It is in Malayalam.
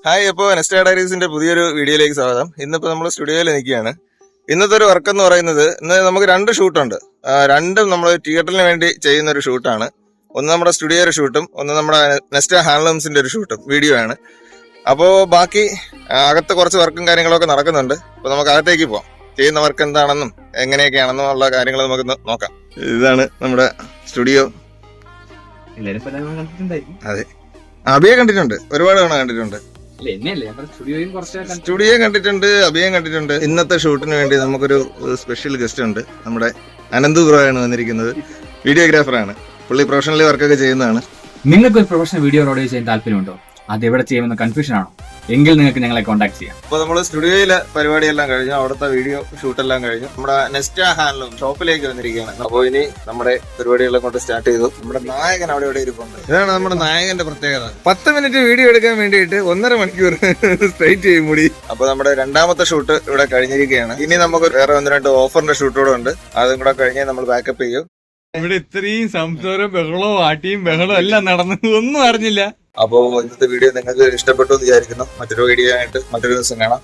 ഹായ്, അപ്പോൾ നെസ്റ്റ ഡയറീസിന്റെ പുതിയൊരു വീഡിയോയിലേക്ക് സ്വാഗതം. ഇന്നിപ്പോൾ നമ്മൾ സ്റ്റുഡിയോയിൽ നിൽക്കുകയാണ്. ഇന്നത്തെ ഒരു വർക്ക് എന്ന് പറയുന്നത്, ഇന്ന് നമുക്ക് 2 ഷൂട്ടുണ്ട്. രണ്ടും നമ്മൾ തിയേറ്ററിന് വേണ്ടി ചെയ്യുന്ന ഒരു ഷൂട്ടാണ്. ഒന്ന് നമ്മുടെ സ്റ്റുഡിയോയുടെ ഷൂട്ടും ഒന്ന് നമ്മുടെ നെസ്റ്റ ഹാൻഡ്ലൂംസിന്റെ ഒരു ഷൂട്ടും വീഡിയോ ആണ്. അപ്പോൾ ബാക്കി അകത്ത് കുറച്ച് വർക്കും കാര്യങ്ങളൊക്കെ നടക്കുന്നുണ്ട്. അപ്പോൾ നമുക്ക് അകത്തേക്ക് പോവാം. ചെയ്യുന്ന വർക്ക് എന്താണെന്നും എങ്ങനെയൊക്കെയാണെന്നും ഉള്ള കാര്യങ്ങൾ നമുക്ക് നോക്കാം. ഇതാണ് നമ്മുടെ സ്റ്റുഡിയോ. അതെ, അഭിയെ കണ്ടിട്ടുണ്ട്, ഒരുപാട് തവണ കണ്ടിട്ടുണ്ട്. സ്റ്റുഡിയോ കണ്ടിട്ടുണ്ട്, അഭിയം കണ്ടിട്ടുണ്ട്. ഇന്നത്തെ ഷൂട്ടിന് വേണ്ടി നമുക്കൊരു സ്പെഷ്യൽ ഗസ്റ്റ് ഉണ്ട്. നമ്മുടെ അനന്തു ബ്രോയാണ് വന്നിരിക്കുന്നത്. വീഡിയോഗ്രാഫറാണ് പുള്ളി. പ്രൊഫഷണലി വർക്കൊക്കെ ചെയ്യുന്നതാണ്. നിങ്ങൾക്ക് ഒരു പ്രൊഫഷണൽ വീഡിയോ റോഡ് ചെയ്യാൻ താല്പര്യമുണ്ടോ? അത് എവിടെ ചെയ്യുമെന്ന് കൺഫ്യൂഷൻ ആണോ? എങ്കിൽ നിങ്ങൾക്ക് ഞങ്ങളെ കോൺടാക്ട് ചെയ്യാം. അപ്പോൾ നമ്മൾ സ്റ്റുഡിയോയിലെ പരിപാടിയെല്ലാം കഴിഞ്ഞു, അവിടുത്തെ വീഡിയോ ഷൂട്ടെല്ലാം കഴിഞ്ഞു. നമ്മുടെ നെസ്റ്റ ഹാൻഡ്ലൂം ഷോപ്പിലേക്ക് വന്നിരിക്കുകയാണ്. അപ്പോൾ ഇനി നമ്മുടെ പരിപാടികളെ കൊണ്ട് സ്റ്റാർട്ട് ചെയ്തു. നമ്മുടെ നായകൻ അവിടെ ഇവിടെ ഇരിപ്പുണ്ട്. ഇതാണ് നമ്മുടെ നായകന്റെ പ്രത്യേകത. 10 മിനിറ്റ് വീഡിയോ എടുക്കാൻ വേണ്ടിയിട്ട് 1.5 മണിക്കൂർ സ്ട്രൈറ്റ് ചെയ്യും മുടി. അപ്പോൾ നമ്മുടെ രണ്ടാമത്തെ ഷൂട്ട് ഇവിടെ കഴിഞ്ഞിരിക്കുകയാണ്. ഇനി നമുക്ക് വേറെ 1-2 ഓഫറിന്റെ ഷൂട്ട് കൂടെ ഉണ്ട്. അതും കൂടെ കഴിഞ്ഞ് നമ്മൾ ബാക്കപ്പ് ചെയ്യും. ഇവിടെ ഇത്രയും സംസാരവും ബഹളവും ആട്ടിയും ബഹളവും എല്ലാം നടന്നു, ഒന്നും അറിഞ്ഞില്ല. അപ്പോൾ ഇന്നത്തെ വീഡിയോ നിങ്ങൾക്ക് ഇഷ്ടപ്പെട്ടു എന്ന് വിചാരിക്കുന്നു. മറ്റൊരു വീഡിയോ ആയിട്ട് മറ്റൊരു ദിവസം കാണാം.